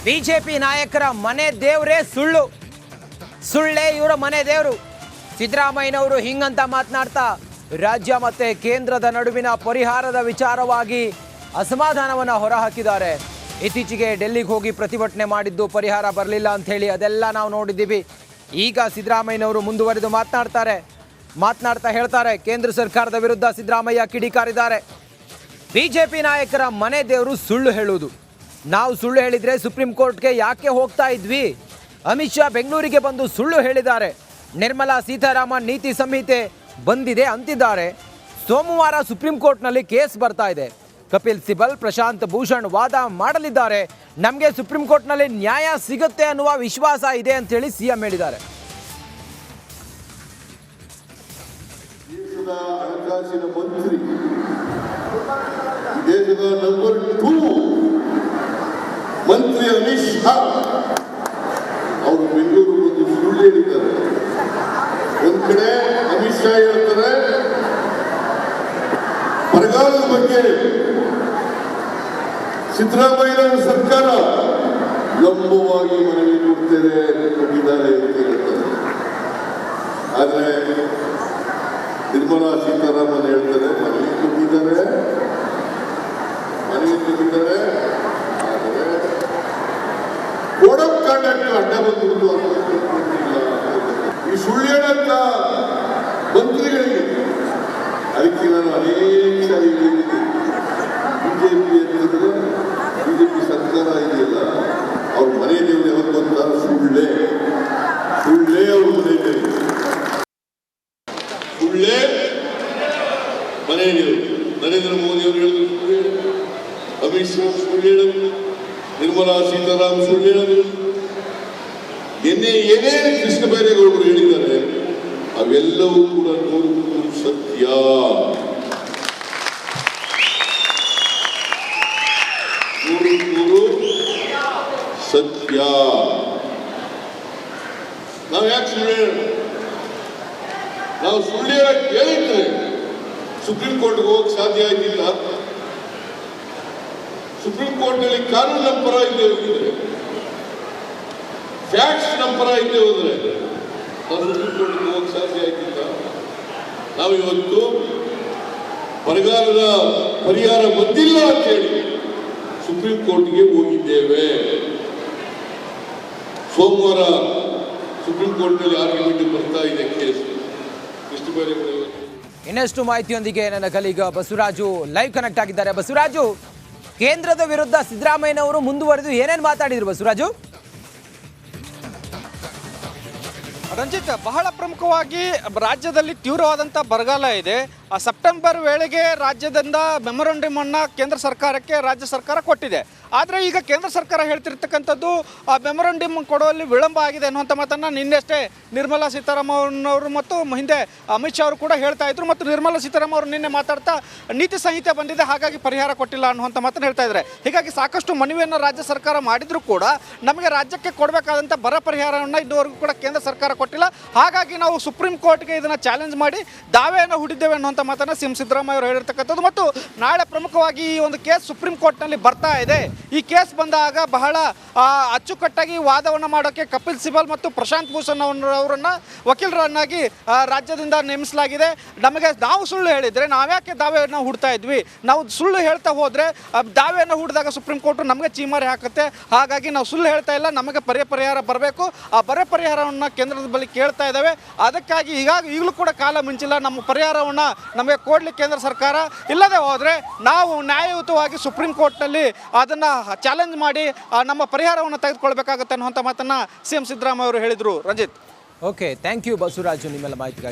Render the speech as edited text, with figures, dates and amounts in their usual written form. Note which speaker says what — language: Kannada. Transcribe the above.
Speaker 1: ಬಿಜೆಪಿ ನಾಯಕರ ಮನೆ ದೇವರೇ ಸುಳ್ಳು, ಸುಳ್ಳೇ ಇವರ ಮನೆ ದೇವರು. ಸಿದ್ದರಾಮಯ್ಯನವರು ಹಿಂಗಂತ ಮಾತನಾಡ್ತಾ ರಾಜ್ಯ ಮತ್ತೆ ಕೇಂದ್ರದ ನಡುವಿನ ಪರಿಹಾರದ ವಿಚಾರವಾಗಿ ಅಸಮಾಧಾನವನ್ನು ಹೊರಹಾಕಿದ್ದಾರೆ. ಇತ್ತೀಚೆಗೆ ಡೆಲ್ಲಿಗೆ ಹೋಗಿ ಪ್ರತಿಭಟನೆ ಮಾಡಿದ್ದು ಪರಿಹಾರ ಬರಲಿಲ್ಲ ಅಂತ ಹೇಳಿ ಅದೆಲ್ಲ ನಾವು ನೋಡಿದ್ದೀವಿ. ಈಗ ಸಿದ್ದರಾಮಯ್ಯನವರು ಮುಂದುವರೆದು ಮಾತನಾಡ್ತಾ ಹೇಳ್ತಾರೆ, ಕೇಂದ್ರ ಸರ್ಕಾರದ ವಿರುದ್ಧ ಸಿದ್ದರಾಮಯ್ಯ ಕಿಡಿಕಾರಿದ್ದಾರೆ. ಬಿಜೆಪಿ ನಾಯಕರ ಮನೆ ದೇವರು ಸುಳ್ಳು ಹೇಳುವುದು. ನಾವು ಸುಳ್ಳು ಹೇಳಿದರೆ ಸುಪ್ರೀಂ ಕೋರ್ಟ್ಗೆ ಯಾಕೆ ಹೋಗ್ತಾ ಇದ್ವಿ? ಅಮಿತ್ ಶಾ ಬೆಂಗಳೂರಿಗೆ ಬಂದು ಸುಳ್ಳು ಹೇಳಿದ್ದಾರೆ. ನಿರ್ಮಲಾ ಸೀತಾರಾಮನ್ ನೀತಿ ಸಂಹಿತೆ ಬಂದಿದೆ ಅಂತಿದ್ದಾರೆ. ಸೋಮವಾರ ಸುಪ್ರೀಂ ಕೋರ್ಟ್ನಲ್ಲಿ ಕೇಸ್ ಬರ್ತಾ ಇದೆ. ಕಪಿಲ್ ಸಿಬಲ್, ಪ್ರಶಾಂತ್ ಭೂಷಣ್ ವಾದ ಮಾಡಲಿದ್ದಾರೆ. ನಮಗೆ ಸುಪ್ರೀಂ ಕೋರ್ಟ್ನಲ್ಲಿ ನ್ಯಾಯ ಸಿಗುತ್ತೆ ಅನ್ನುವ ವಿಶ್ವಾಸ ಇದೆ ಅಂತ ಹೇಳಿ ಸಿಎಂ ಹೇಳಿದ್ದಾರೆ.
Speaker 2: ದೇಶದ ಹಣಕಾಸಿನ ಮಂತ್ರಿ, ದೇಶದ ನಂಬರ್ 2 ಮಂತ್ರಿ ಅಮಿತ್ ಶಾ ಅವರು ಬೆಂಗಳೂರು ಬಂದು ಸುಳ್ಳು ಹೇಳಿದ್ದಾರೆ. ಒಂದ್ ಕಡೆ ಅಮಿತ್ ಶಾ ಹೇಳ್ತಾರೆ ಬರಗಾಲದ ಬಗ್ಗೆ ಸಿದ್ದರಾಮಯ್ಯ ಸರ್ಕಾರ ಲಂಬವಾಗಿ ಮನವಿ ಕೊಟ್ಟಿದ್ದಾರೆ ಅಂತ ಹೇಳ್ತಾರೆ. ಆದ್ರೆ ನಿರ್ಮಲಾ ಸೀತಾರಾಮನ್ ಹೇಳ್ತಾರೆ ಮನವಿ ಕೊಟ್ಟಿದ್ದಾರೆ. ಆದರೆ ಕೋಡ್ ಆಫ್ ಕಾಂಡಕ್ಟ್ ಅಡ್ಡ ಬಂದು ಈ ಸುಳ್ಳು ಹೇಳಂತ ಮಂತ್ರಿಗಳಿಗೆ ಅದಕ್ಕೆ ನಾನು ಅನೇಕ ಸಾರಿ ಹೇಳಿದ್ದೀನಿ. ಬಿಜೆಪಿ ಅಂತಂದ್ರೆ ಬಿಜೆಪಿ ಸರ್ಕಾರ ಇದೆಯಲ್ಲ, ಅವ್ರ ಮನೆ ದೇವರು ಯಾವಾಗ ಬಂದಾರ ಸುಳ್ಳೇ ಅವ್ರ ಮನೆ ದೇವರು, ಸುಳ್ಳೇ ಮನೆ ದೇವರು. ನರೇಂದ್ರ ಮೋದಿ ಅವರು ಹೇಳಿದ್ರು, ಅಮಿತ್ ಶಾ ಸುಳ್ಳು ಹೇಳೋದು, ನಿರ್ಮಲಾ ಸೀತಾರಾಮನ್ ಸುಳ್ಳು ಹೇಳೋದು, ಏನೇ ಕೃಷ್ಣ ಬೈರೇಗೌಡರು ಹೇಳಿದ್ದಾರೆ ಅವೆಲ್ಲವೂ ಕೂಡ 100% ಸತ್ಯ. ಸತ್ಯ. ನಾವು ಯಾಕೆ ಸುಳ್ಳು ಹೇಳೋಣ? ನಾವು ಸುಳ್ಳು ಹೇಳಕ್ ಹೇಳಿದ್ರೆ ಸುಪ್ರೀಂ ಕೋರ್ಟ್ಗೆ ಹೋಗಕ್ಕೆ ಸಾಧ್ಯ ಆಗಿಲ್ಲ. ಸುಪ್ರೀಂ ಕೋರ್ಟ್ನಲ್ಲಿ ಕಾನೂನು ನಮ್ಮ ಪರ ಇದ್ದೇ ಹೋಗಿದ್ರೆ, ಫ್ಯಾಕ್ಟ್ಸ್ ನಮ್ಮ ಪರ ಇದ್ದೇ ಹೋದ್ರೆ ನಾವು ಸುಪ್ರೀಂ ಕೋರ್ಟ್ಗೆ ಹೋಗಕ್ಕೆ ಸಾಧ್ಯ ಆಗಿಲ್ಲ. ನಾವು ಇವತ್ತು ಬರಗಾಲದ ಪರಿಹಾರ ಬಂದಿಲ್ಲ ಅಂತ ಹೇಳಿ ಸುಪ್ರೀಂ ಕೋರ್ಟ್ಗೆ ಹೋಗಿದ್ದೇವೆ. ಸೋಮವಾರ ಸುಪ್ರೀಂ ಕೋರ್ಟ್ನಲ್ಲಿ ಆರ್ಗ್ಯುಮೆಂಟ್ ಬರ್ತಾ ಇದೆ ಕೇಸ್. ಇಷ್ಟು ಬೇರೆ
Speaker 1: ಇನ್ನಷ್ಟು ಮಾಹಿತಿಯೊಂದಿಗೆ ನನ್ನ ಕಲೀಗ ಬಸವರಾಜು ಲೈವ್ ಕನೆಕ್ಟ್ ಆಗಿದ್ದಾರೆ. ಬಸವರಾಜು, ಕೇಂದ್ರದ ವಿರುದ್ಧ ಸಿದ್ದರಾಮಯ್ಯನವರು ಮುಂದುವರೆದು ಏನೇನು ಮಾತಾಡಿದ್ರು ಬಸವರಾಜು?
Speaker 3: ರಂಜಿತ್, ಬಹಳ ಪ್ರಮುಖವಾಗಿ ರಾಜ್ಯದಲ್ಲಿ ತೀವ್ರವಾದಂಥ ಬರಗಾಲ ಇದೆ. ಸೆಪ್ಟೆಂಬರ್ ವೇಳೆಗೆ ರಾಜ್ಯದಿಂದ ಮೆಮೊರಂಡಮ್ ಅನ್ನು ಕೇಂದ್ರ ಸರ್ಕಾರಕ್ಕೆ ರಾಜ್ಯ ಸರ್ಕಾರ ಕೊಟ್ಟಿದೆ. ಆದರೆ ಈಗ ಕೇಂದ್ರ ಸರ್ಕಾರ ಹೇಳ್ತಿರ್ತಕ್ಕಂಥದ್ದು ಆ ಮೆಮೊರಂಡಮ್ ಕೊಡುವಲ್ಲಿ ವಿಳಂಬ ಆಗಿದೆ ಅನ್ನುವಂಥ ಮಾತನ್ನು ನಿನ್ನೆಷ್ಟೇ ನಿರ್ಮಲಾ ಸೀತಾರಾಮನ್ ಅವರು ಮತ್ತು ಹಿಂದೆ ಅಮಿತ್ ಶಾ ಅವರು ಕೂಡ ಹೇಳ್ತಾ ಇದ್ರು. ಮತ್ತು ನಿರ್ಮಲಾ ಸೀತಾರಾಮನ್ ಅವರು ನಿನ್ನೆ ಮಾತಾಡ್ತಾ ನೀತಿ ಸಂಹಿತೆ ಬಂದಿದೆ, ಹಾಗಾಗಿ ಪರಿಹಾರ ಕೊಟ್ಟಿಲ್ಲ ಅನ್ನುವಂಥ ಮಾತನ್ನು ಹೇಳ್ತಾ ಇದ್ದಾರೆ. ಹೀಗಾಗಿ ಸಾಕಷ್ಟು ಮನವಿಯನ್ನು ರಾಜ್ಯ ಸರ್ಕಾರ ಮಾಡಿದರೂ ಕೂಡ ನಮಗೆ ರಾಜ್ಯಕ್ಕೆ ಕೊಡಬೇಕಾದಂಥ ಬರ ಪರಿಹಾರವನ್ನು ಇದುವರೆಗೂ ಕೂಡ ಕೇಂದ್ರ ಸರ್ಕಾರ ಕೊಟ್ಟಿಲ್ಲ. ಹಾಗಾಗಿ ನಾವು ಸುಪ್ರೀಂ ಕೋರ್ಟ್ಗೆ ಇದನ್ನು ಚಾಲೆಂಜ್ ಮಾಡಿ ದಾವೆಯನ್ನು ಹೂಡಿದ್ದೇವೆ ಅನ್ನುವಂಥ ಮಾತನ್ನು ಸಿಎಂ ಸಿದ್ದರಾಮಯ್ಯ ಅವರು ಹೇಳಿರ್ತಕ್ಕಂಥದ್ದು. ಮತ್ತು ನಾಳೆ ಪ್ರಮುಖವಾಗಿ ಈ ಒಂದು ಕೇಸ್ ಸುಪ್ರೀಂ ಕೋರ್ಟ್ನಲ್ಲಿ ಬರ್ತಾ ಇದೆ. ಈ ಕೇಸ್ ಬಂದಾಗ ಬಹಳ ಅಚ್ಚುಕಟ್ಟಾಗಿ ವಾದವನ್ನು ಮಾಡೋಕ್ಕೆ ಕಪಿಲ್ ಸಿಬಲ್ ಮತ್ತು ಪ್ರಶಾಂತ್ ಭೂಷಣ್ ಅವರನ್ನು ವಕೀಲರನ್ನಾಗಿ ರಾಜ್ಯದಿಂದ ನೇಮಿಸಲಾಗಿದೆ. ನಾವು ಸುಳ್ಳು ಹೇಳಿದರೆ ನಾವ್ಯಾಕೆ ದಾವೆಯನ್ನು ಹೂಡ್ತಾ ಇದ್ವಿ? ನಾವು ಸುಳ್ಳು ಹೇಳ್ತಾ ಹೋದರೆ ದಾವೆಯನ್ನು ಹೂಡಿದಾಗ ಸುಪ್ರೀಂ ಕೋರ್ಟ್ ನಮಗೆ ಚೀಮಾರಿ ಹಾಕುತ್ತೆ. ಹಾಗಾಗಿ ನಾವು ಸುಳ್ಳು ಹೇಳ್ತಾ ಇಲ್ಲ, ನಮಗೆ ಪರಿಹಾರ ಬರಬೇಕು. ಆ ಪರಿಹಾರವನ್ನು ಕೇಂದ್ರದ ಬಳಿ ಕೇಳ್ತಾ ಇದ್ದಾವೆ. ಅದಕ್ಕಾಗಿ ಈಗಲೂ ಕೂಡ ಕಾಲ ಮಿಂಚಿಲ್ಲ. ನಮ್ಮ ಪರಿಹಾರವನ್ನು ನಮಗೆ ಕೊಡಲಿ ಕೇಂದ್ರ ಸರ್ಕಾರ. ಇಲ್ಲದೆ ಹೋದರೆ ನಾವು ನ್ಯಾಯಯುತವಾಗಿ ಸುಪ್ರೀಂ ಕೋರ್ಟ್ನಲ್ಲಿ ಅದನ್ನು ಚಾಲೆಂಜ್ ಮಾಡಿ ನಮ್ಮ ಪರಿಹಾರವನ್ನು ತೆಗೆದುಕೊಳ್ಬೇಕಾಗುತ್ತೆ ಅನ್ನುವಂಥ ಮಾತನ್ನು ಸಿಎಂ ಸಿದ್ದರಾಮಯ್ಯ ಅವರು ಹೇಳಿದರು. Ranjit,
Speaker 1: okay, thank you Basavaraju ನಿಮ್ಮೆಲ್ಲ ಮಾಹಿತಿಗಾಗಿ.